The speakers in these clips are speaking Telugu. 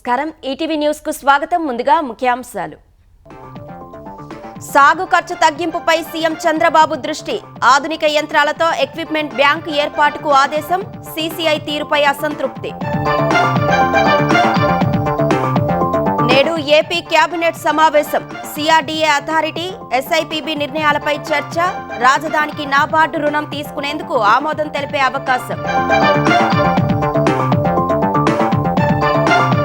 నమస్కారం ఈటీవీ న్యూస్ కు స్వాగతం. ముందుగా ముఖ్యాంశాలు. సాగు ఖర్చు తగ్గింపుపై సీఎం చంద్రబాబు దృష్టి. ఆధునిక యంత్రాలతో ఎక్విప్మెంట్ బ్యాంకు ఏర్పాటుకు ఆదేశం. సీసీఐ తీరుపై అసంతృప్తి. నేడు ఏపీ కేబినెట్ సమావేశం. సిఆర్డీఏ అథారిటీ, ఎస్ఐపిబి నిర్ణయాలపై చర్చ. రాజధానికి నాబార్డు రుణం తీసుకునేందుకు ఆమోదం తెలిపే అవకాశం.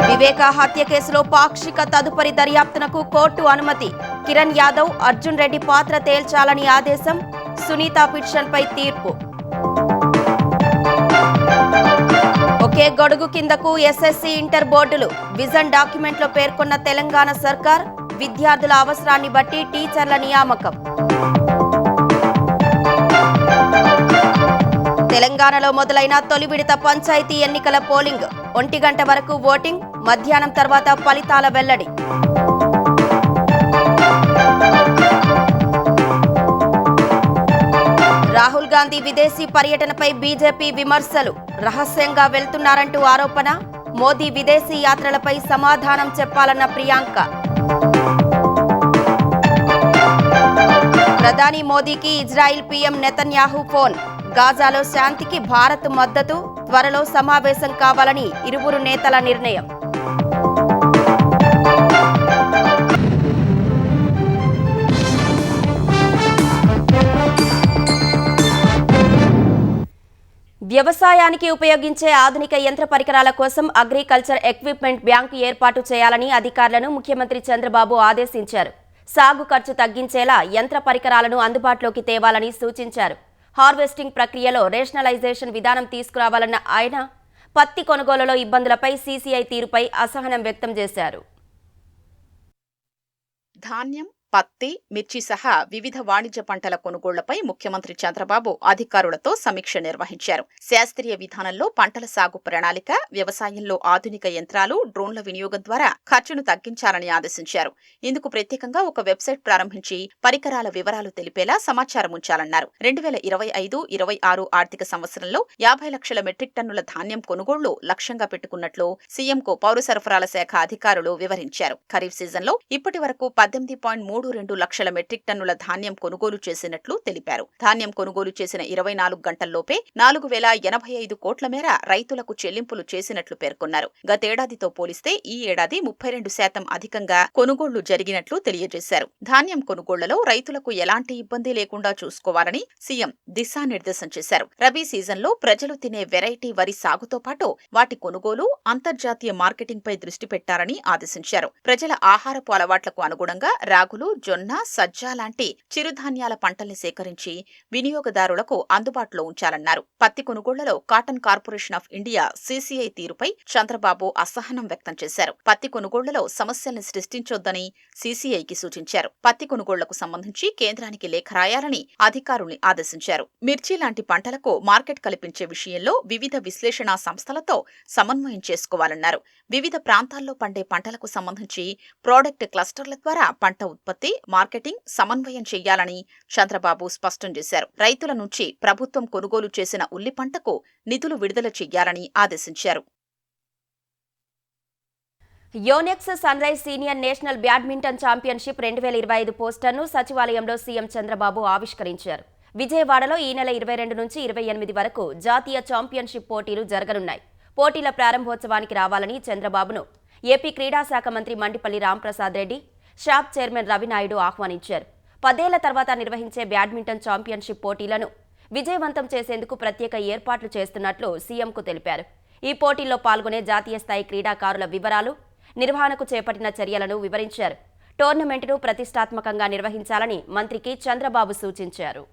వివేక హత్య కేసులో పాక్షిక తదుపరి దర్యాప్తునకు కోర్టు అనుమతి. కిరణ్ యాదవ్, అర్జున్ రెడ్డి పాత్ర తేల్చాలని ఆదేశం. సునీత పిటిషన్పై తీర్పు. ఒకే గొడుగు కిందకు ఎస్ఎస్సీ, ఇంటర్ బోర్డులు. విజన్ డాక్యుమెంట్లో పేర్కొన్న తెలంగాణ సర్కార్. విద్యార్థుల అవసరాన్ని బట్టి టీచర్ల నియామకం. తెలంగాణలో మొదలైన తొలి విడత పంచాయతీ ఎన్నికల పోలింగ్. 1 గంట వరకు ఓటింగ్. మధ్యాహ్నం తర్వాత ఫలితాల వెల్లడి. రాహుల్ గాంధీ విదేశీ పర్యటనపై బీజేపీ విమర్శలు. రహస్యంగా వెళ్తున్నారంటూ ఆరోపణ. మోదీ విదేశీ యాత్రలపై సమాధానం చెప్పాలన్న ప్రియాంక. ప్రధాని మోదీకి ఇజ్రాయిల్ పీఎం నెతన్యాహు ఫోన్. గాజాలో శాంతికి భారత్ మద్దతు. త్వరలో సమావేశం కావాలని ఇరువురు నేతల నిర్ణయం. వ్యవసాయానికి ఉపయోగించే ఆధునిక యంత్ర పరికరాల కోసం అగ్రికల్చర్ ఎక్విప్మెంట్ బ్యాంకు ఏర్పాటు చేయాలని అధికారులను ముఖ్యమంత్రి చంద్రబాబు ఆదేశించారు. సాగు ఖర్చు తగ్గించేలా యంత్ర పరికరాలను అందుబాటులోకి తేవాలని సూచించారు. హార్వెస్టింగ్ ప్రక్రియలో రేషనలైజేషన్ విధానం తీసుకురావాలన్న ఆయన పత్తి కొనుగోలులో ఇబ్బందులపై సీసీఐ తీరుపై అసహనం వ్యక్తం చేశారు. ధాన్యం, పత్తి, మిర్చి సహా వివిధ వాణిజ్య పంటల కొనుగోళ్లపై ముఖ్యమంత్రి చంద్రబాబు అధికారులతో సమీక్ష నిర్వహించారు. శాస్త్రీయ విధానంలో పంటల సాగు ప్రణాళిక, వ్యవసాయంలో ఆధునిక యంత్రాలు, డ్రోన్ల వినియోగం ద్వారా ఖర్చును తగ్గించాలని ఆదేశించారు. ఇందుకు ప్రత్యేకంగా ఒక వెబ్సైట్ ప్రారంభించి పరికరాల వివరాలు తెలిపేలా సమాచారం ఉంచాలన్నారు. 2025-26 ఆర్థిక సంవత్సరంలో 50 లక్షల మెట్రిక్ టన్నుల ధాన్యం కొనుగోళ్లు లక్ష్యంగా పెట్టుకున్నట్లు సీఎంకు పౌర సరఫరాల శాఖ అధికారులు వివరించారు. ఖరీఫ్ సీజన్లో ఇప్పటి వరకు 18.32 లక్షల మెట్రిక్ టన్నుల ధాన్యం కొనుగోలు చేసినట్లు తెలిపారు. ధాన్యం కొనుగోలు చేసిన 24 గంటల్లోపే 4085 కోట్ల మేర రైతులకు చెల్లింపులు చేసినట్లు పేర్కొన్నారు. గతేడాదితో పోలిస్తే ఈ ఏడాది 32% అధికంగా కొనుగోళ్లు జరిగినట్లు తెలియజేశారు. ధాన్యం కొనుగోళ్లలో రైతులకు ఎలాంటి ఇబ్బంది లేకుండా చూసుకోవాలని సీఎం దిశానిర్దేశం చేశారు. రబీ సీజన్లో ప్రజలు తినే వెరైటీ వరి సాగుతో పాటు వాటి కొనుగోలు, అంతర్జాతీయ మార్కెటింగ్పై దృష్టి పెట్టాలని ఆదేశించారు. ప్రజల ఆహారపు అలవాట్లకు అనుగుణంగా రాగులు, జొన్న, సజ్జ లాంటి చిరుధాన్యాల పంటల్ని సేకరించి వినియోగదారులకు అందుబాటులో ఉంచాలన్నారు. పత్తి కొనుగోళ్లలో cotton corporation of India CCI తీరుపై చంద్రబాబు అసహనం వ్యక్తం చేశారు. పత్తి కొనుగోళ్లలో సమస్యల్ని సృష్టించొద్దని సీసీఐకి సూచించారు. పత్తి కొనుగోళ్లకు సంబంధించి కేంద్రానికి లేఖ రాయాలని అధికారుల్ని ఆదేశించారు. మిర్చి లాంటి పంటలకు మార్కెట్ కల్పించే విషయంలో వివిధ విశ్లేషణా సంస్థలతో సమన్వయం చేసుకోవాలన్నారు. వివిధ ప్రాంతాల్లో పండే పంటలకు సంబంధించి ప్రోడక్ట్ క్లస్టర్ల ద్వారా పంట ఉత్పత్తి, మార్కెటింగ్ సమన్వయం చేయాలని చంద్రబాబు స్పష్టం చేశారు. రైతుల నుంచి ప్రభుత్వం కొనుగోలు చేసిన ఉల్లి పంటకు నిధులు విడుదల చేయాలని ఆదేశించారు. Yonex sunrise senior national badminton championship 2025 పోస్టర్ను సచివాలయంలో సీఎం చంద్రబాబు ఆవిష్కరించారు. విజయవాడలో ఈ నెల 22 నుంచి 28 వరకు జాతీయ ఛాంపియన్షిప్ పోటీలు జరగనున్నాయి. పోటీల ప్రారంభోత్సవానికి రావాలని చంద్రబాబును ఏపీ క్రీడా శాఖ మంత్రి మండిపల్లి రాంప్రసాద్ రెడ్డి, షాప్ చైర్మన్ రవినాయుడు ఆహ్వానించారు. 10 ఏళ్ల తర్వాత నిర్వహించే బ్యాడ్మింటన్ ఛాంపియన్షిప్ పోటీలను విజయవంతం చేసేందుకు ప్రత్యేక ఏర్పాట్లు చేస్తున్నట్లు సీఎంకు తెలిపారు. ఈ పోటీల్లో పాల్గొనే జాతీయ స్థాయి క్రీడాకారుల వివరాలు, నిర్వహణకు చేపట్టిన చర్యలను వివరించారు. టోర్నమెంటును ప్రతిష్టాత్మకంగా నిర్వహించాలని మంత్రికి చంద్రబాబు సూచించారు.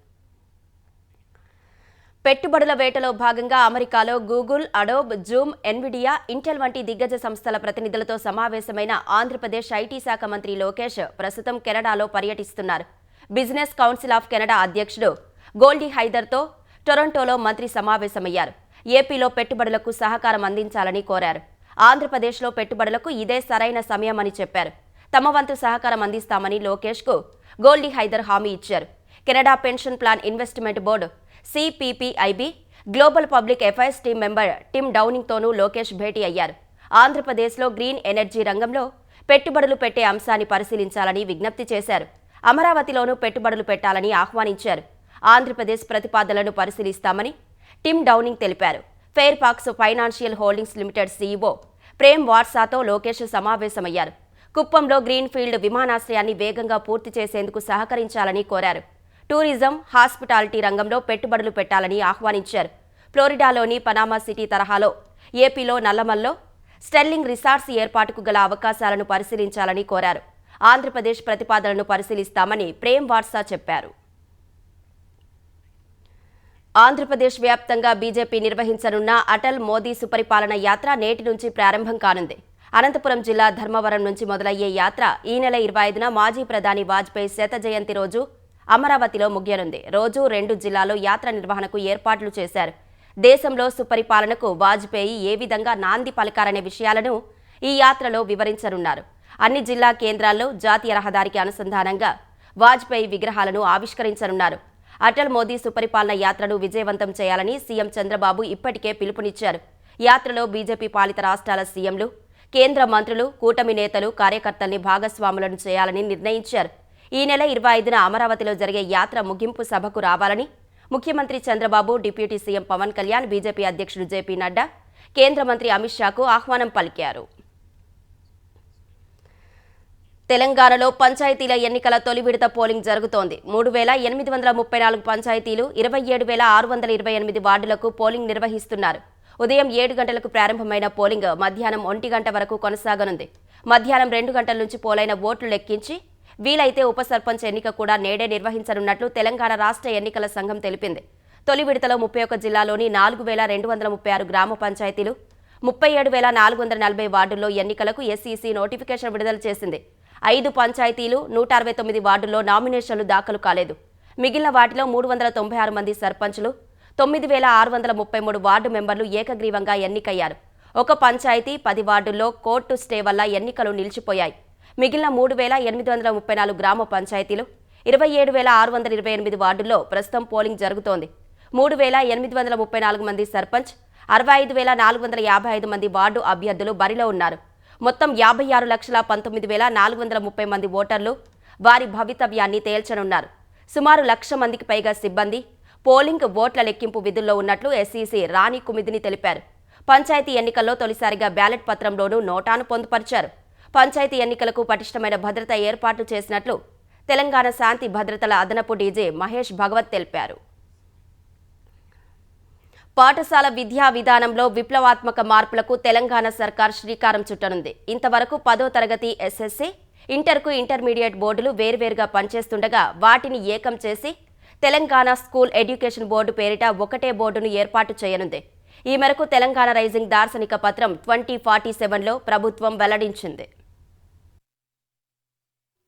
పెట్టుబడుల వేటలో భాగంగా అమెరికాలో Google, Adobe, Zoom, Nvidia, Intel వంటి దిగ్గజ సంస్థల ప్రతినిధులతో సమావేశమైన ఆంధ్రప్రదేశ్ ఐటీ శాఖ మంత్రి లోకేష్ ప్రస్తుతం కెనడాలో పర్యటిస్తున్నారు. బిజినెస్ కౌన్సిల్ ఆఫ్ కెనడా అధ్యక్షుడు గోల్డీ హైదర్తో టొరంటోలో మంత్రి సమావేశమయ్యారు. ఏపీలో పెట్టుబడులకు సహకారం అందించాలని కోరారు. ఆంధ్రప్రదేశ్లో పెట్టుబడులకు ఇదే సరైన సమయమని చెప్పారు. తమ వంతు సహకారం అందిస్తామని లోకేష్కు గోల్డీ హైదర్ హామీ ఇచ్చారు. Canada pension plan investment board CPPIB global public affairs team member Tim డౌనింగ్తోనూ లోకేష్ భేటీ అయ్యారు. ఆంధ్రప్రదేశ్లో గ్రీన్ ఎనర్జీ రంగంలో పెట్టుబడులు పెట్టే అంశాన్ని పరిశీలించాలని విజ్ఞప్తి చేశారు. అమరావతిలోనూ పెట్టుబడులు పెట్టాలని ఆహ్వానించారు. ఆంధ్రప్రదేశ్ ప్రతిపాదనలను పరిశీలిస్తామని టిమ్ డౌనింగ్ తెలిపారు. Fairfax financial holdings limited CEO Prem వాట్సాతో లోకేష్ సమావేశమయ్యారు. కుప్పంలో గ్రీన్ఫీల్డ్ విమానాశ్రయాన్ని వేగంగా పూర్తి చేసేందుకు సహకరించాలని కోరారు. టూరిజం, హాస్పిటాలిటీ రంగంలో పెట్టుబడులు పెట్టాలని ఆహ్వానించారు. ఫ్లోరిడాలోని పనామా సిటీ తరహాలో ఏపీలో నల్లమల్లో స్టెర్లింగ్ రిసార్ట్స్ ఏర్పాటుకు గల అవకాశాలను పరిశీలించాలని కోరారు. ఆంధ్రప్రదేశ్ ప్రతిపాదనను పరిశీలిస్తామని ప్రేమ్ వాట్సా చెప్పారు. ఆంధ్రప్రదేశ్ వ్యాప్తంగా బీజేపీ నిర్వహించనున్న అటల్ మోదీ సుపరిపాలన యాత్ర నేటి నుంచి ప్రారంభం కానుంది. అనంతపురం జిల్లా ధర్మవరం నుంచి మొదలయ్యే యాత్ర ఈ నెల 25న మాజీ ప్రధాని వాజ్పేయి శత జయంతి రోజు అమరావతిలో ముగియనుంది. రోజు 2 జిల్లాల్లో యాత్ర నిర్వహణకు ఏర్పాట్లు చేశారు. దేశంలో సుపరిపాలనకు వాజ్పేయి ఏ విధంగా నాంది పలికారనే విషయాలను ఈ యాత్రలో వివరించనున్నారు. అన్ని జిల్లా కేంద్రాల్లో జాతీయ రహదారికి అనుసంధానంగా వాజ్పేయి విగ్రహాలను ఆవిష్కరించనున్నారు. అటల్ మోదీ సుపరిపాలన యాత్రను విజయవంతం చేయాలని సీఎం చంద్రబాబు ఇప్పటికే పిలుపునిచ్చారు. యాత్రలో బీజేపీ పాలిత రాష్ట్రాల సీఎంలు, కేంద్ర మంత్రులు, కూటమి నేతలు, కార్యకర్తల్ని భాగస్వాములను చేయాలని నిర్ణయించారు. ఈ నెల 25న అమరావతిలో జరిగే యాత్ర ముగింపు సభకు రావాలని ముఖ్యమంత్రి Chandrababu, deputy CM Pawan Kalyan, BJP అధ్యక్షుడు జేపీ నడ్డా, కేంద్ర మంత్రి అమిత్ షాకు ఆహ్వానం పలికారు. తెలంగాణలో పంచాయతీల ఎన్నికల తొలి విడత పోలింగ్ జరుగుతోంది. 3,834 పంచాయతీలు, 27,628 వార్డులకు పోలింగ్ నిర్వహిస్తున్నారు. ఉదయం 7 గంటలకు ప్రారంభమైన పోలింగ్ మధ్యాహ్నం 1 గంట వరకు కొనసాగనుంది. మధ్యాహ్నం 2 గంటల నుంచి పోలైన ఓట్లు లెక్కించి వీలైతే ఉప సర్పంచ్ ఎన్నిక కూడా నేడే నిర్వహించనున్నట్లు తెలంగాణ రాష్ట్ర ఎన్నికల సంఘం తెలిపింది. తొలి విడతలో 31 జిల్లాలోని 4,236 గ్రామ పంచాయతీలు, 37,440 వార్డుల్లో ఎన్నికలకు ఎస్ఈసీ నోటిఫికేషన్ విడుదల చేసింది. 5 పంచాయతీలు, 169 వార్డుల్లో నామినేషన్లు దాఖలు కాలేదు. మిగిలిన వాటిలో 396 మంది సర్పంచులు, 9,633 వార్డు మెంబర్లు ఏకగ్రీవంగా ఎన్నికయ్యారు. ఒక పంచాయతీ, 10 వార్డుల్లో కోర్టు స్టే వల్ల ఎన్నికలు నిలిచిపోయాయి. మిగిలిన 3,834 గ్రామ పంచాయతీలు, 27,628 వార్డుల్లో ప్రస్తుతం పోలింగ్ జరుగుతోంది. 3,834 మంది సర్పంచ్, 65,455 మంది వార్డు అభ్యర్థులు బరిలో ఉన్నారు. మొత్తం 56,19,430 మంది ఓటర్లు వారి భవితవ్యాన్ని తేల్చనున్నారు. సుమారు 1,00,000 మందికి పైగా సిబ్బంది పోలింగ్, ఓట్ల లెక్కింపు విధుల్లో ఉన్నట్లు ఎస్ఈసీ రాణి కుమిదిని తెలిపారు. పంచాయతీ ఎన్నికల్లో తొలిసారిగా బ్యాలెట్ పత్రంలోనూ నోటాను పొందుపరిచారు. పంచాయతీ ఎన్నికలకు పటిష్టమైన భద్రత ఏర్పాట్లు చేసినట్లు తెలంగాణ శాంతి భద్రతల అదనపు డీజీ మహేష్ భగవత్ తెలిపారు. పాఠశాల విద్యా విధానంలో విప్లవాత్మక మార్పులకు తెలంగాణ సర్కార్ శ్రీకారం చుట్టనుంది. ఇంతవరకు 10వ తరగతి ఎస్ఎస్సీ, ఇంటర్కు ఇంటర్మీడియట్ బోర్డులు వేర్వేరుగా పనిచేస్తుండగా వాటిని ఏకం చేసి తెలంగాణ స్కూల్ ఎడ్యుకేషన్ బోర్డు పేరిట ఒకటే బోర్డును ఏర్పాటు చేయనుంది. ఈ మేరకు తెలంగాణ రైజింగ్ దార్శనిక పత్రం 2047లో ప్రభుత్వం వెల్లడించింది.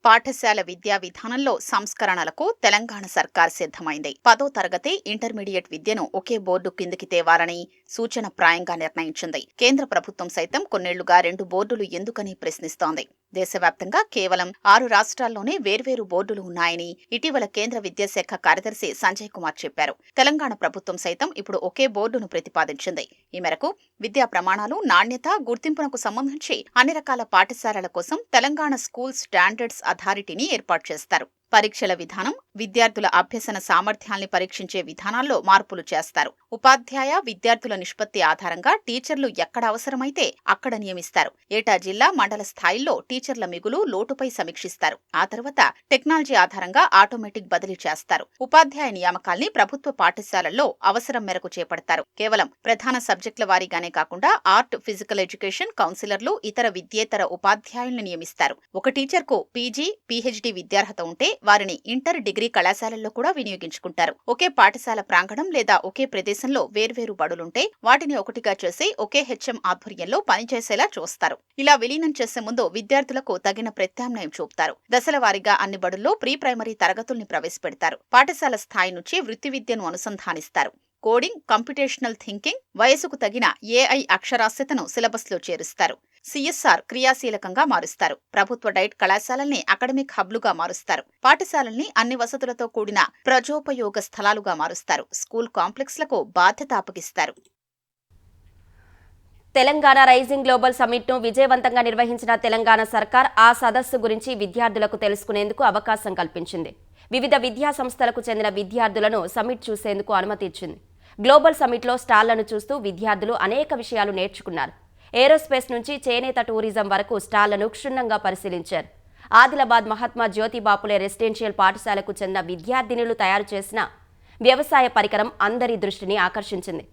పాఠశాల విద్యా విధానంలో సంస్కరణలకు తెలంగాణ సర్కార్ సిద్ధమైంది. 10వ తరగతి ఇంటర్మీడియట్ విద్యను ఒకే బోర్డు కిందికి తేవాలని సూచన ప్రాయంగా నిర్ణయించింది. కేంద్ర ప్రభుత్వం సైతం కొన్నేళ్లుగా 2 బోర్డులు ఎందుకని ప్రశ్నిస్తోంది. దేశవ్యాప్తంగా కేవలం 6 రాష్ట్రాల్లోనే వేర్వేరు బోర్డులు ఉన్నాయని ఇటీవల కేంద్ర విద్యాశాఖ కార్యదర్శి సంజయ్ కుమార్ చెప్పారు. తెలంగాణ ప్రభుత్వం సైతం ఇప్పుడు ఒకే బోర్డును ప్రతిపాదించింది. ఈ మేరకు విద్యా ప్రమాణాలు, నాణ్యత, గుర్తింపునకు సంబంధించి అన్ని రకాల పాఠశాలల కోసం తెలంగాణ స్కూల్ స్టాండర్డ్స్ అథారిటీని ఏర్పాటు చేస్తారు. పరీక్షల విధానం, విద్యార్థుల అభ్యసన సామర్థ్యాల్ని పరీక్షించే విధానాల్లో మార్పులు చేస్తారు. ఉపాధ్యాయ, విద్యార్థుల నిష్పత్తి ఆధారంగా టీచర్లు ఎక్కడ అవసరమైతే అక్కడ నియమిస్తారు. ఏటా జిల్లా, మండల స్థాయిల్లో టీచర్ల మిగులు, లోటుపై సమీక్షిస్తారు. ఆ తర్వాత టెక్నాలజీ ఆధారంగా ఆటోమేటిక్ బదిలీ చేస్తారు. ఉపాధ్యాయ నియామకాల్ని ప్రభుత్వ పాఠశాలల్లో అవసరం మేరకు చేపడతారు. కేవలం ప్రధాన సబ్జెక్టుల వారీగానే కాకుండా ఆర్ట్, ఫిజికల్ ఎడ్యుకేషన్, కౌన్సిలర్లు, ఇతర విద్యేతర ఉపాధ్యాయుల్ని నియమిస్తారు. ఒక టీచర్కు పీజీ, పీహెచ్డీ విద్యార్హత ఉంటే వారిని ఇంటర్, డిగ్రీ కళాశాలల్లో కూడా వినియోగించుకుంటారు. ఒకే పాఠశాల ప్రాంగణం లేదా ఒకే ప్రదేశంలో వేర్వేరు బడులుంటే వాటిని ఒకటిగా చేసి ఒకే హెచ్ఎం ఆధ్వర్యంలో పనిచేసేలా చూస్తారు. ఇలా విలీనం చేసే ముందు విద్యార్థులకు తగిన ప్రత్యామ్నాయం చూపుతారు. దశల వారీగా అన్ని బడుల్లో ప్రీ ప్రైమరీ తరగతుల్ని ప్రవేశపెడతారు. పాఠశాల స్థాయి నుంచి వృత్తి విద్యను అనుసంధానిస్తారు. కోడింగ్, కంప్యూటేషనల్ థింకింగ్, వయసుకు తగిన ఏఐ అక్షరాస్యతను సిలబస్లో చేరుస్తారు. సిఎస్ఆర్ క్రియాశీలకంగా మారుస్తారు. ప్రభుత్వ డైట్ కళాశాలల్ని అకాడమిక్ హబ్లుగా మారుస్తారు. పాఠశాలల్ని అన్ని వసతులతో కూడిన ప్రజోపయోగ స్థలాలుగా మారుస్తారు. స్కూల్ కాంప్లెక్స్లకు బాధ్యత అప్పగిస్తారు. తెలంగాణ రైజింగ్ గ్లోబల్ సమ్మిట్ను విజయవంతంగా నిర్వహించిన తెలంగాణ సర్కార్ ఆ సదస్సు గురించి విద్యార్థులకు తెలుసుకునేందుకు అవకాశం కల్పించింది. వివిధ విద్యా సంస్థలకు చెందిన విద్యార్థులను సమ్మిట్ చూసేందుకు అనుమతి ఇచ్చింది. గ్లోబల్ సమ్మిట్లో స్టాళ్లను చూస్తూ విద్యార్థులు అనేక విషయాలు నేర్చుకున్నారు. ఏరోస్పేస్ నుంచి చేనేత టూరిజం వరకు స్టాళ్లను క్షుణ్ణంగా పరిశీలించారు. ఆదిలాబాద్ మహాత్మా జ్యోతి బాపులే రెసిడెన్షియల్ పాఠశాలకు చెందిన విద్యార్థినులు తయారు చేసిన వ్యవసాయ పరికరం అందరి దృష్టిని ఆకర్షించింది.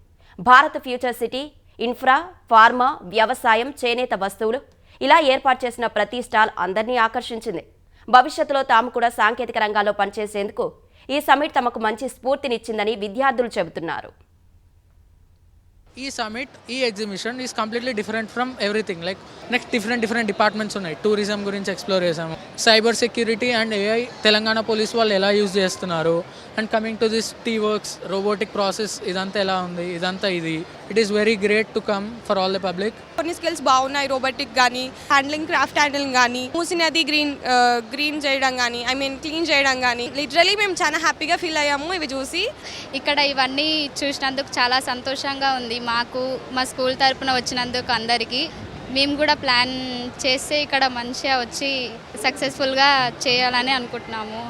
Bharat future city, infra, pharma, వ్యవసాయం, చేనేత వస్తువులు ఇలా ఏర్పాటు చేసిన ప్రతి స్టాల్ అందరినీ ఆకర్షించింది. భవిష్యత్తులో తాము కూడా సాంకేతిక రంగాల్లో పనిచేసేందుకు ఈ సమ్మిట్ తమకు మంచి స్ఫూర్తినిచ్చిందని విద్యార్థులు చెబుతున్నారు. ఈ సమిట్ ఈ exhibition is completely different from everything. Like next different departments ఉన్నాయి. టూరిజం గురించి ఎక్స్ప్లోర్ చేసాము, cyber security and AI Telangana police వాళ్ళు ఎలా యూజ్ చేస్తున్నారు, and coming to this T works robotic process ఇదంతా ఎలా ఉంది, ఇది it is very great to come for all the public. కొన్ని స్కిల్స్ బాగున్నాయి, రోబోటిక్ కానీ హ్యాండ్లింగ్, క్రాఫ్ట్ హ్యాండ్లింగ్ కానీ, మూసినది గ్రీన్ చేయడం కానీ, క్లీన్ చేయడం కానీ, లిటరలీ మేము చాలా హ్యాపీగా ఫీల్ అయ్యాము ఇవి చూసి. ఇక్కడ ఇవన్నీ చూసినందుకు చాలా సంతోషంగా ఉంది మాకు, మా స్కూల్ తరపున వచ్చినందుకు అందరికీ. మేము కూడా ప్లాన్ చేస్తే ఇక్కడ మంచిగా వచ్చి సక్సెస్ఫుల్గా చేయాలని అనుకుంటున్నాము.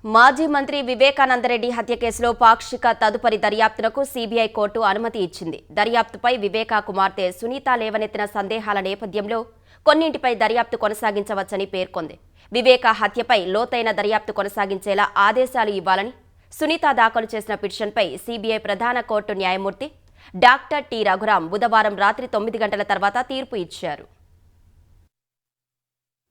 మాజీ మంత్రి వివేకానందరెడ్డి హత్య కేసులో పాక్షిక తదుపరి దర్యాప్తునకు సీబీఐ కోర్టు అనుమతి ఇచ్చింది. దర్యాప్తుపై వివేకా కుమార్తె సునీత లేవనెత్తిన సందేహాల నేపథ్యంలో కొన్నింటిపై దర్యాప్తు కొనసాగించవచ్చని పేర్కొంది. వివేకా హత్యపై లోతైన దర్యాప్తు కొనసాగించేలా ఆదేశాలు ఇవ్వాలని సునీత దాఖలు చేసిన పిటిషన్పై సీబీఐ ప్రధాన కోర్టు న్యాయమూర్తి డాక్టర్ టి రఘురాం బుధవారం రాత్రి 9 గంటల తర్వాత తీర్పు ఇచ్చారు.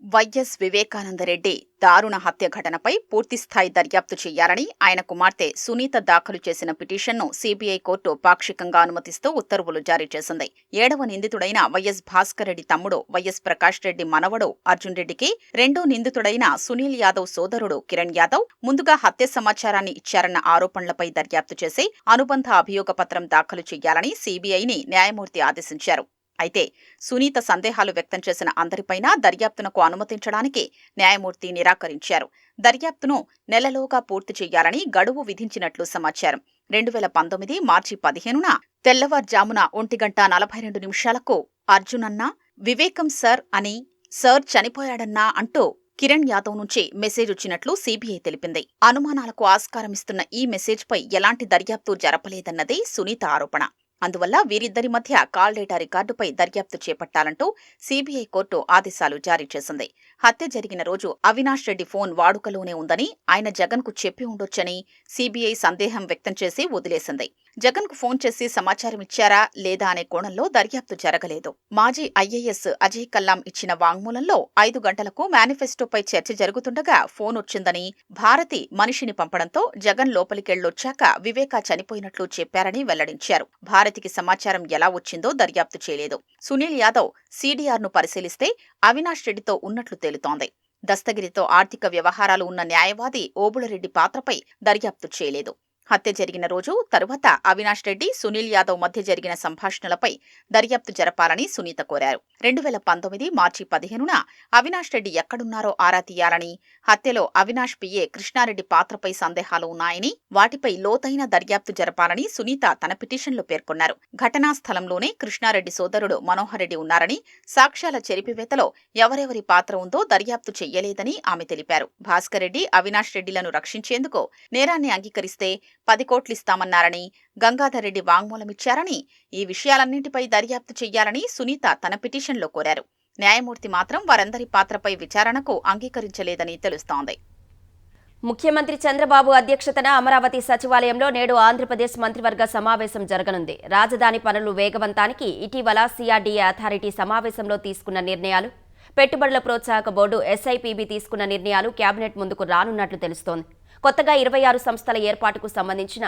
వైఎస్ వివేకానందరెడ్డి దారుణ హత్య ఘటనపై పూర్తిస్థాయి దర్యాప్తు చేయాలని ఆయన కుమార్తె సునీత దాఖలు చేసిన పిటిషన్ను సీబీఐ కోర్టు పాక్షికంగా అనుమతిస్తూ ఉత్తర్వులు జారీ చేసింది. 7వ నిందితుడైన వైఎస్ భాస్కర్ రెడ్డి తమ్ముడు వైఎస్ ప్రకాష్ రెడ్డి మనవడు అర్జున్ రెడ్డికి, 2వ నిందితుడైన సునీల్ యాదవ్ సోదరుడు కిరణ్ యాదవ్ ముందుగా హత్య సమాచారాన్ని ఇచ్చారన్న ఆరోపణలపై దర్యాప్తు చేసి అనుబంధ అభియోగ పత్రం దాఖలు చేయాలని సీబీఐని న్యాయమూర్తి ఆదేశించారు. అయితే సునీత సందేహాలు వ్యక్తం చేసిన అందరిపైనా దర్యాప్తునకు అనుమతించడానికి న్యాయమూర్తి నిరాకరించారు. దర్యాప్తును నెలలోగా పూర్తి చేయాలని గడువు విధించినట్లు సమాచారం. 2019 మార్చి 15న తెల్లవారుజామున 1:42 అర్జునన్నా, వివేకం సార్ అని, సార్ చనిపోయాడన్నా అంటూ కిరణ్ యాదవ్ నుంచి మెసేజ్ వచ్చినట్లు సీబీఐ తెలిపింది. అనుమానాలకు ఆస్కారమిస్తున్న ఈ మెసేజ్పై ఎలాంటి దర్యాప్తు జరపలేదన్నదే సునీత ఆరోపణ. అందువల్ల వీరిద్దరి మధ్య కాల్ డేటా రికార్డుపై దర్యాప్తు చేపట్టాలంటూ సీబీఐ కోర్టు ఆదేశాలు జారీ చేసింది. హత్య జరిగిన రోజు అవినాష్ రెడ్డి ఫోన్ వాడుకలోనే ఉందని, ఆయన జగన్కు చెప్పి ఉండొచ్చని సీబీఐ సందేహం వ్యక్తం చేసి వదిలేసింది. జగన్కు ఫోన్ చేసి సమాచారం ఇచ్చారా లేదా అనే కోణంలో దర్యాప్తు జరగలేదు. మాజీ ఐఏఎస్ అజయ్ కల్లాం ఇచ్చిన వాంగ్మూలంలో 5 గంటలకు మేనిఫెస్టోపై చర్చ జరుగుతుండగా ఫోన్ వచ్చిందని, భారతి మనిషిని పంపడంతో జగన్ లోపలికెళ్లొచ్చాక వివేకా చనిపోయినట్లు చెప్పారని వెల్లడించారు. భారతికి సమాచారం ఎలా వచ్చిందో దర్యాప్తు చేయలేదు. సునీల్ యాదవ్ సీడీఆర్ను పరిశీలిస్తే అవినాష్ రెడ్డితో ఉన్నట్లు తేలుతోంది. దస్తగిరితో ఆర్థిక వ్యవహారాలు ఉన్న న్యాయవాది ఓబుళరెడ్డి పాత్రపై దర్యాప్తు చేయలేదు. హత్య జరిగిన రోజు తరువాత అవినాష్ రెడ్డి, సునీల్ యాదవ్ మధ్య జరిగిన సంభాషణలపై దర్యాప్తు జరపాలని సునీత కోరారు. 2019 మార్చి 15న అవినాష్ రెడ్డి ఎక్కడున్నారో ఆరా తీయాలని, హత్యలో అవినాష్ పిఏ కృష్ణారెడ్డి పాత్రపై సందేహాలు ఉన్నాయని, వాటిపై లోతైన దర్యాప్తు జరపాలని సునీత తన పిటిషన్లో పేర్కొన్నారు. ఘటనా స్థలంలోనే కృష్ణారెడ్డి సోదరుడు మనోహర్ రెడ్డి ఉన్నారని, సాక్ష్యాల చెరిపివేతలో ఎవరెవరి పాత్ర ఉందో దర్యాప్తు చెయ్యలేదని ఆమె తెలిపారు. భాస్కర్ రెడ్డి, అవినాష్ రెడ్డిలను రక్షించేందుకు నేరాన్ని అంగీకరిస్తే 10 కోట్లిస్తామన్నారని, గంగాధర్ రెడ్డి వాంగ్మూలమిచ్చారని, ఈ విషయాలన్నింటిపై దర్యాప్తు చెయ్యాలని సునీత తన పిటిషన్లో కోరారు. న్యాయమూర్తి మాత్రం వారందరి పాత్రపై విచారణకు అంగీకరించలేదని తెలుస్తోంది. ముఖ్యమంత్రి చంద్రబాబు అధ్యక్షతన అమరావతి సచివాలయంలో నేడు ఆంధ్రప్రదేశ్ మంత్రివర్గ సమావేశం జరగనుంది. రాజధాని పనులు వేగవంతానికి ఇటీవల సిఆర్డీఏ అథారిటీ సమావేశంలో తీసుకున్న నిర్ణయాలు, పెట్టుబడుల ప్రోత్సాహక బోర్డు ఎస్ఐపిబి తీసుకున్న నిర్ణయాలు కేబినెట్ ముందుకు రానున్నట్లు తెలుస్తోంది. కొత్తగా 26 సంస్థల ఏర్పాటుకు సంబంధించిన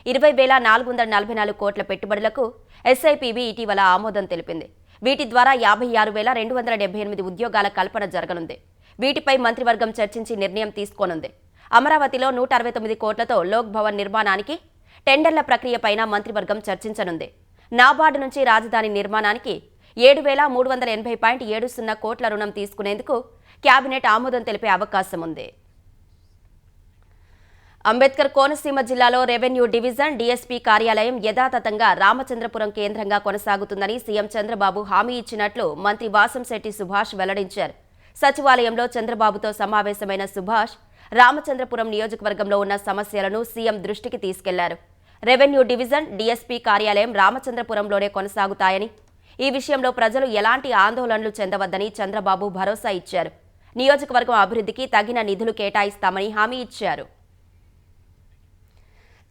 20,444 కోట్ల పెట్టుబడులకు ఎస్ఐపిబి ఇటీవల ఆమోదం తెలిపింది. వీటి ద్వారా 56,278 ఉద్యోగాల కల్పన జరగనుంది. వీటిపై మంత్రివర్గం చర్చించి నిర్ణయం తీసుకోనుంది. అమరావతిలో 169 కోట్లతో లోక్ భవన్ నిర్మాణానికి టెండర్ల ప్రక్రియపైన మంత్రివర్గం చర్చించనుంది. నాబార్డు నుంచి రాజధాని నిర్మాణానికి 7,380.70 కోట్ల రుణం తీసుకునేందుకు కేబినెట్ ఆమోదం తెలిపే అవకాశం ఉంది. అంబేద్కర్ కోనసీమ జిల్లాలో రెవెన్యూ డివిజన్ డీఎస్పీ కార్యాలయం యథాతథంగా రామచంద్రపురం కేంద్రంగా కొనసాగుతుందని సీఎం చంద్రబాబు హామీ ఇచ్చినట్లు మంత్రి వాసంశెట్టి సుభాష్ వెల్లడించారు. సచివాలయంలో చంద్రబాబుతో సమావేశమైన సుభాష్ రామచంద్రపురం నియోజకవర్గంలో ఉన్న సమస్యలను సీఎం దృష్టికి తీసుకెళ్లారు. రెవెన్యూ డివిజన్ డీఎస్పీ కార్యాలయం రామచంద్రపురంలోనే కొనసాగుతాయని, ఈ విషయంలో ప్రజలు ఎలాంటి ఆందోళనలు చెందవద్దని చంద్రబాబు భరోసా ఇచ్చారు. నియోజకవర్గం అభివృద్ధికి తగిన నిధులు కేటాయిస్తామని హామీ ఇచ్చారు.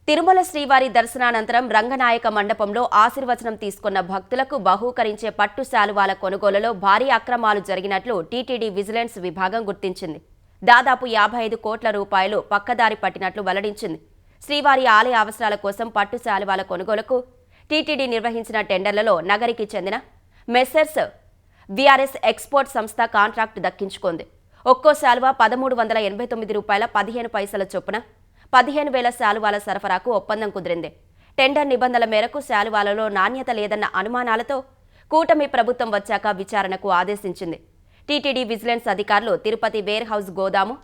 తిరుమల శ్రీవారి దర్శనానంతరం రంగనాయక మండపంలో ఆశీర్వచనం తీసుకున్న భక్తులకు బహూకరించే పట్టు శాలువాల కొనుగోలులో భారీ అక్రమాలు జరిగినట్లు టీటీడీ విజిలెన్స్ విభాగం గుర్తించింది. దాదాపు 55 కోట్ల రూపాయలు పక్కదారి పట్టినట్లు వెల్లడించింది. శ్రీవారి ఆలయ అవసరాల కోసం పట్టు శాలువాల కొనుగోలుకు టీటీడీ నిర్వహించిన టెండర్లలో నగరికి చెందిన మెస్సర్స్ విఆర్ఎస్ ఎక్స్పోర్ట్ సంస్థ కాంట్రాక్టు దక్కించుకుంది. ఒక్కో శాలువా 1389 రూపాయల 15 పైసల చొప్పున 15,000 శాలువాల సరఫరాకు ఒప్పందం కుదిరింది. టెండర్ నిబంధనల మేరకు శాలువాలలో నాణ్యత లేదన్న అనుమానాలతో కూటమి ప్రభుత్వం వచ్చాక విచారణకు ఆదేశించింది. టీటీడీ విజిలెన్స్ అధికారులు తిరుపతి వేర్ హౌస్ గోదాము,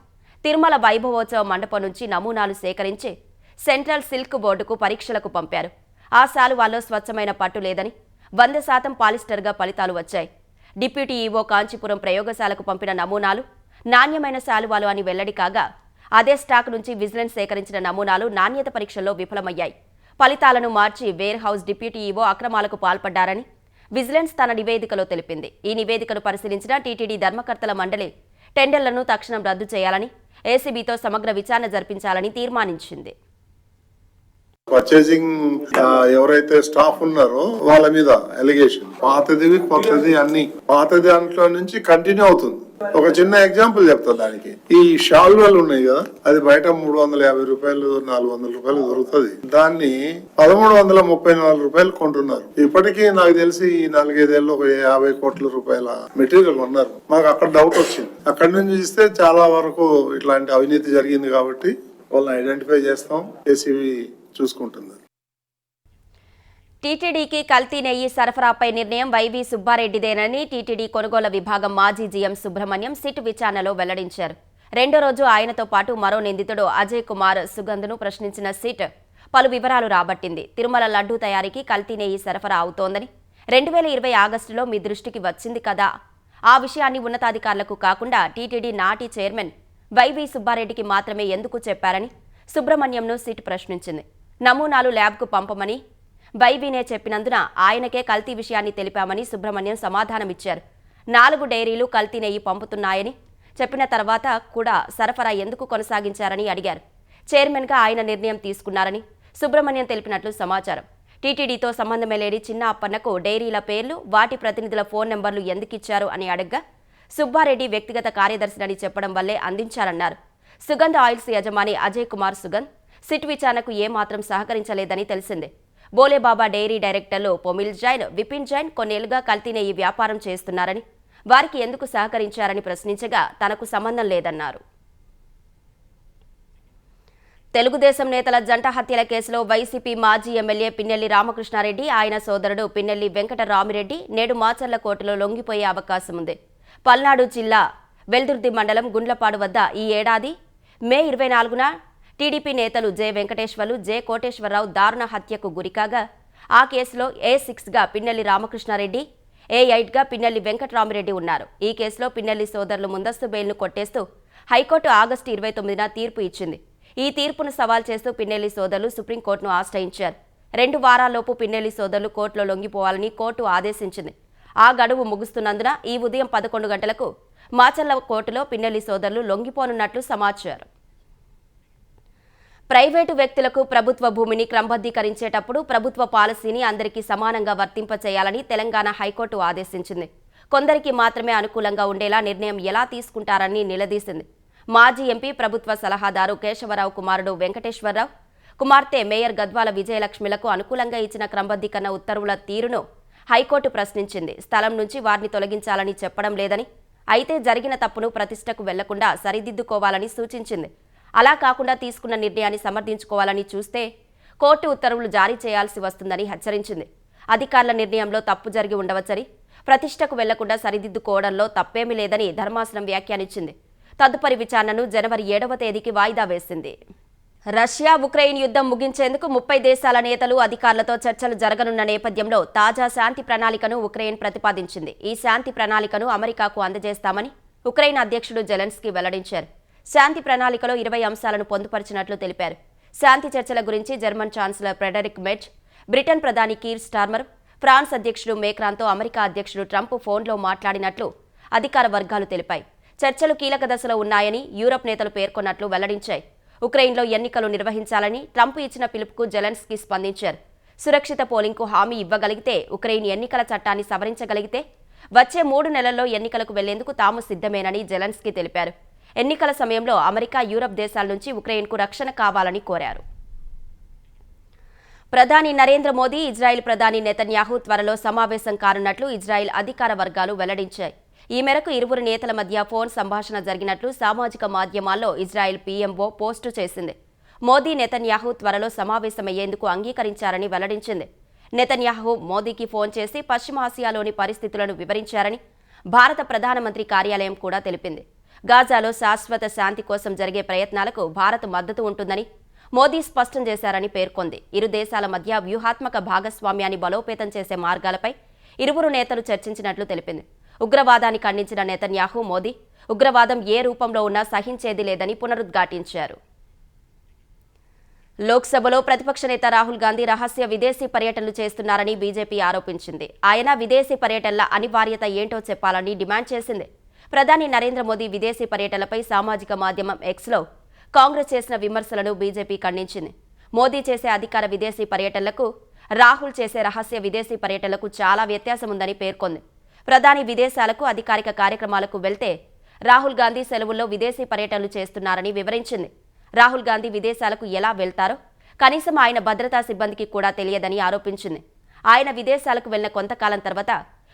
తిరుమల వైభవోత్సవ మండపం నుంచి నమూనాలు సేకరించి సెంట్రల్ సిల్క్ బోర్డుకు పరీక్షలకు పంపారు. ఆ శాలువాల్లో స్వచ్ఛమైన పట్టు లేదని 100% పాలిస్టర్గా ఫలితాలు వచ్చాయి. డిప్యూటీ ఈవో కాంచీపురం ప్రయోగశాలకు పంపిన నమూనాలు నాణ్యమైన శాలువాలు అని వెల్లడి కాగా, అదే స్టాక్ నుంచి విజిలెన్స్ సేకరించిన నమూనాలు నాణ్యత పరీక్షల్లో విఫలమయ్యాయి. ఫలితాలను మార్చి వేర్ హౌస్ డిప్యూటీ ఈవో అక్రమాలకు పాల్పడ్డారని విజిలెన్స్ తన నివేదికలో తెలిపింది. ఈ నివేదికను పరిశీలించిన టీటీడీ ధర్మకర్తల మండలి టెండర్లను తక్షణం రద్దు చేయాలని, ఏసీబీతో సమగ్ర విచారణ జరిపించాలని తీర్మానించింది. పర్చేసింగ్ ఎవరైతే స్టాఫ్ ఉన్నారో వాళ్ళ మీద అలిగేషన్, పాతది కొత్తది అన్ని, పాత దాంట్లో నుంచి కంటిన్యూ అవుతుంది. ఒక చిన్న ఎగ్జాంపుల్ చెప్తా దానికి. ఈ షాల్వాలు ఉన్నాయి కదా, అది బయట 350 రూపాయలు 400 రూపాయలు దొరుకుతుంది. దాన్ని 1334 రూపాయలు కొంటున్నారు. ఇప్పటికీ నాకు తెలిసి 4-5 ఏళ్ళు ఒక 50 కోట్ల రూపాయల మెటీరియల్ ఉన్నారు. మాకు అక్కడ డౌట్ వచ్చింది. అక్కడి నుంచి చూస్తే చాలా వరకు ఇట్లాంటి అవినీతి జరిగింది కాబట్టి వాళ్ళని ఐడెంటిఫై చేస్తాం, ఏసీబీ చూసుకుంటుంది. టీటీడీకి కల్తీ నెయ్యి సరఫరాపై నిర్ణయం వైవి సుబ్బారెడ్డిదేనని టీటీడీ కొనుగోలు విభాగం మాజీ జీఎం సుబ్రహ్మణ్యం సిట్ విచారణలో వెల్లడించారు. రెండో రోజు ఆయనతో పాటు మరో నిందితుడు అజయ్ కుమార్ సుగంధ్ను ప్రశ్నించిన సిట్ పలు వివరాలు రాబట్టింది. తిరుమల లడ్డూ తయారీకి కల్తీ నెయ్యి సరఫరా అవుతోందని 2020 ఆగస్టులో మీ దృష్టికి వచ్చింది కదా, ఆ విషయాన్ని ఉన్నతాధికారులకు కాకుండా టీటీడీ నాటి చైర్మన్ వైవి సుబ్బారెడ్డికి మాత్రమే ఎందుకు చెప్పారని సుబ్రహ్మణ్యంను సిట్ ప్రశ్నించింది. నమూనాలు ల్యాబ్కు పంపమని వైవీనే చెప్పినందున ఆయనకే కల్తీ విషయాన్ని తెలిపామని సుబ్రహ్మణ్యం సమాధానమిచ్చారు. 4 డైరీలు కల్తీ నెయ్యి పంపుతున్నాయని చెప్పిన తర్వాత కూడా సరఫరా ఎందుకు కొనసాగించారని అడిగారు. చైర్మన్గా ఆయన నిర్ణయం తీసుకున్నారని సుబ్రహ్మణ్యం తెలిపినట్లు సమాచారం. టీటీడీతో సంబంధమే లేని చిన్న అప్పన్నకు డైరీల పేర్లు, వాటి ప్రతినిధుల ఫోన్ నెంబర్లు ఎందుకిచ్చారు అని అడగ్గా సుబ్బారెడ్డి వ్యక్తిగత కార్యదర్శిని చెప్పడం వల్లే అందించారన్నారు. సుగంధ్ ఆయిల్స్ యజమాని అజయ్ కుమార్ సుగంధ్ సిట్ విచారణకు ఏమాత్రం సహకరించలేదని తెలిసిందే. బోలేబాబా డైరీ డైరెక్టర్లు పొమిల్ జైన్, విపిన్ జైన్ కొన్నేళ్లుగా కల్తీ నెయ్యి వ్యాపారం చేస్తున్నారని, వారికి ఎందుకు సహకరించారని ప్రశ్నించగా తనకు సంబంధం లేదన్నారు. తెలుగుదేశం నేతల జంట హత్యల కేసులో వైసీపీ మాజీ ఎమ్మెల్యే పిన్నెల్లి రామకృష్ణారెడ్డి, ఆయన సోదరుడు పిన్నెల్లి వెంకటరామిరెడ్డి నేడు మాచర్ల కోర్టులో లొంగిపోయే అవకాశం ఉంది. పల్నాడు జిల్లా వెల్దుర్తి మండలం గుండ్లపాడు వద్ద ఈ ఏడాది మే 24న టీడీపీ నేతలు జె వెంకటేశ్వర్లు, జె కోటేశ్వరరావు దారుణ హత్యకు గురికాగా ఆ కేసులో A6గా పిన్నెల్లి రామకృష్ణారెడ్డి, A8గా పిన్నెల్లి వెంకటరామిరెడ్డి ఉన్నారు. ఈ కేసులో పిన్నెల్లి సోదరులు ముందస్తు బెయిల్ను కొట్టేస్తూ హైకోర్టు ఆగస్టు 29న తీర్పు ఇచ్చింది. ఈ తీర్పును సవాల్ చేస్తూ పిన్నెల్లి సోదరులు సుప్రీంకోర్టును ఆశ్రయించారు. 2 వారాల్లోపు పిన్నెల్లి సోదరులు కోర్టులో లొంగిపోవాలని కోర్టు ఆదేశించింది. ఆ గడువు ముగుస్తున్నందున ఈ ఉదయం 11 గంటలకు మాచర్ల కోర్టులో పిన్నెల్లి సోదరులు లొంగిపోనున్నట్లు సమాచారం. ప్రైవేటు వ్యక్తులకు ప్రభుత్వ భూమిని క్రమబద్ధీకరించేటప్పుడు ప్రభుత్వ పాలసీని అందరికీ సమానంగా వర్తింపచేయాలని తెలంగాణ హైకోర్టు ఆదేశించింది. కొందరికి మాత్రమే అనుకూలంగా ఉండేలా నిర్ణయం ఎలా తీసుకుంటారని నిలదీసింది. మాజీ ఎంపీ ప్రభుత్వ సలహాదారు కేశవరావు కుమారుడు వెంకటేశ్వరరావు, కుమార్తె మేయర్ గద్వాల విజయలక్ష్మిలకు అనుకూలంగా ఇచ్చిన క్రమబద్ధీకరణ ఉత్తర్వుల తీరును హైకోర్టు ప్రశ్నించింది. స్థలం నుంచి వారిని తొలగించాలని చెప్పడం లేదని, అయితే జరిగిన తప్పును ప్రతిష్టకు వెళ్లకుండా సరిదిద్దుకోవాలని సూచించింది. అలా కాకుండా తీసుకున్న నిర్ణయాన్ని సమర్థించుకోవాలని చూస్తే కోర్టు ఉత్తర్వులు జారీ చేయాల్సి వస్తుందని హెచ్చరించింది. అధికారుల నిర్ణయంలో తప్పు జరిగి ఉండవచ్చని, ప్రతిష్టకు వెళ్లకుండా సరిదిద్దుకోవడంలో తప్పేమీ లేదని ధర్మాసనం వ్యాఖ్యానించింది. తదుపరి విచారణను జనవరి 7వ తేదీకి వాయిదా వేసింది. రష్యా ఉక్రెయిన్ యుద్ధం ముగించేందుకు 30 దేశాల నేతలు అధికారులతో చర్చలు జరగనున్న నేపథ్యంలో తాజా శాంతి ప్రణాళికను ఉక్రెయిన్ ప్రతిపాదించింది. ఈ శాంతి ప్రణాళికను అమెరికాకు అందజేస్తామని ఉక్రెయిన్ అధ్యక్షుడు జెలెన్స్కీ వెల్లడించారు. శాంతి ప్రణాళికలో 20 అంశాలను పొందుపరిచినట్లు తెలిపారు. శాంతి చర్చల గురించి German chancellor Friedrich Merz, Britain ప్రధాని కీర్ స్టార్మర్, ఫ్రాన్స్ అధ్యక్షుడు మేక్రాన్తో అమెరికా అధ్యక్షుడు ట్రంప్ ఫోన్లో మాట్లాడినట్లు అధికార వర్గాలు తెలిపాయి. చర్చలు కీలక దశలో ఉన్నాయని యూరప్ నేతలు పేర్కొన్నట్లు వెల్లడించాయి. ఉక్రెయిన్లో ఎన్నికలు నిర్వహించాలని ట్రంప్ ఇచ్చిన పిలుపుకు జెలెన్స్కీ స్పందించారు. సురక్షిత పోలింగ్కు హామీ ఇవ్వగలిగితే, ఉక్రెయిన్ ఎన్నికల చట్టాన్ని సవరించగలిగితే వచ్చే 3 నెలల్లో ఎన్నికలకు వెళ్లేందుకు తాము సిద్ధమేనని జెలెన్స్కీ తెలిపారు. ఎన్నికల సమయంలో అమెరికా, యూరప్ దేశాల నుంచి ఉక్రెయిన్కు రక్షణ కావాలని కోరారు. ప్రధాని నరేంద్ర మోదీ, ఇజ్రాయెల్ ప్రధాని నెతన్యాహు త్వరలో సమావేశం కానున్నట్లు ఇజ్రాయెల్ అధికార వర్గాలు వెల్లడించాయి. ఈ మేరకు ఇరువురు నేతల మధ్య ఫోన్ సంభాషణ జరిగినట్లు సామాజిక మాధ్యమాల్లో ఇజ్రాయెల్ పీఎంఓ పోస్టు చేసింది. మోదీ, నెతన్యాహు త్వరలో సమావేశమయ్యేందుకు అంగీకరించారని వెల్లడించింది. నెతన్యాహు మోదీకి ఫోన్ చేసి పశ్చిమాసియాలోని పరిస్థితులను వివరించారని భారత ప్రధానమంత్రి కార్యాలయం కూడా తెలిపింది. గాజాలో శాశ్వత శాంతి కోసం జరిగే ప్రయత్నాలకు భారత్ మద్దతు ఉంటుందని మోదీ స్పష్టం చేశారని పేర్కొంది. ఇరు దేశాల మధ్య వ్యూహాత్మక భాగస్వామ్యాన్ని బలోపేతం చేసే మార్గాలపై ఇరువురు నేతలు చర్చించినట్లు తెలిపింది. ఉగ్రవాదాన్ని ఖండించిన నెతన్యాహు, మోదీ ఉగ్రవాదం ఏ రూపంలో ఉన్నా సహించేది లేదని పునరుద్ఘాటించారు. లోక్సభలో ప్రతిపక్ష నేత రాహుల్ గాంధీ రహస్య విదేశీ పర్యటనలు చేస్తున్నారని బీజేపీ ఆరోపించింది. ఆయన విదేశీ పర్యటనల అనివార్యత ఏంటో చెప్పాలని డిమాండ్ చేసింది. ప్రధాని నరేంద్ర మోదీ విదేశీ పర్యటనలపై సామాజిక మాధ్యమం ఎక్స్లో కాంగ్రెస్ చేసిన విమర్శలను బీజేపీ ఖండించింది. మోదీ చేసే అధికార విదేశీ పర్యటనలకు, రాహుల్ చేసే రహస్య విదేశీ పర్యటనలకు చాలా వ్యత్యాసం ఉందని పేర్కొంది. ప్రధాని విదేశాలకు, అధికారిక కార్యక్రమాలకు వెళ్తే రాహుల్ గాంధీ సెలవుల్లో విదేశీ పర్యటనలు చేస్తున్నారని వివరించింది. రాహుల్ గాంధీ విదేశాలకు ఎలా వెళ్తారో కనీసం ఆయన భద్రతా సిబ్బందికి కూడా తెలియదని ఆరోపించింది. ఆయన విదేశాలకు వెళ్లిన కొంతకాలం తర్వాత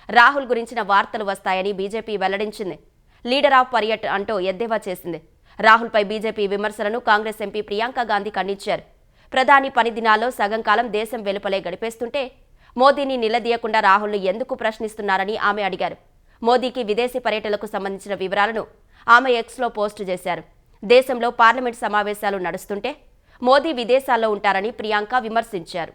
రాహుల్ గురించిన వార్తలు వస్తాయని బీజేపీ వెల్లడించింది. లీడర్ ఆఫ్ పర్యటన అంటూ ఎద్దేవా చేసింది. రాహుల్పై బీజేపీ విమర్శలను కాంగ్రెస్ ఎంపీ ప్రియాంక గాంధీ ఖండించారు. ప్రధాని పని దినాల్లో సగం కాలం దేశం వెలుపలే గడిపేస్తుంటే మోదీని నిలదీయకుండా రాహుల్ను ఎందుకు ప్రశ్నిస్తున్నారని ఆమె అడిగారు. మోదీకి విదేశీ పర్యటనలకు సంబంధించిన వివరాలను ఆమె ఎక్స్లో పోస్టు చేశారు. దేశంలో పార్లమెంట్ సమావేశాలు నడుస్తుంటే మోదీ విదేశాల్లో ఉంటారని ప్రియాంక విమర్శించారు.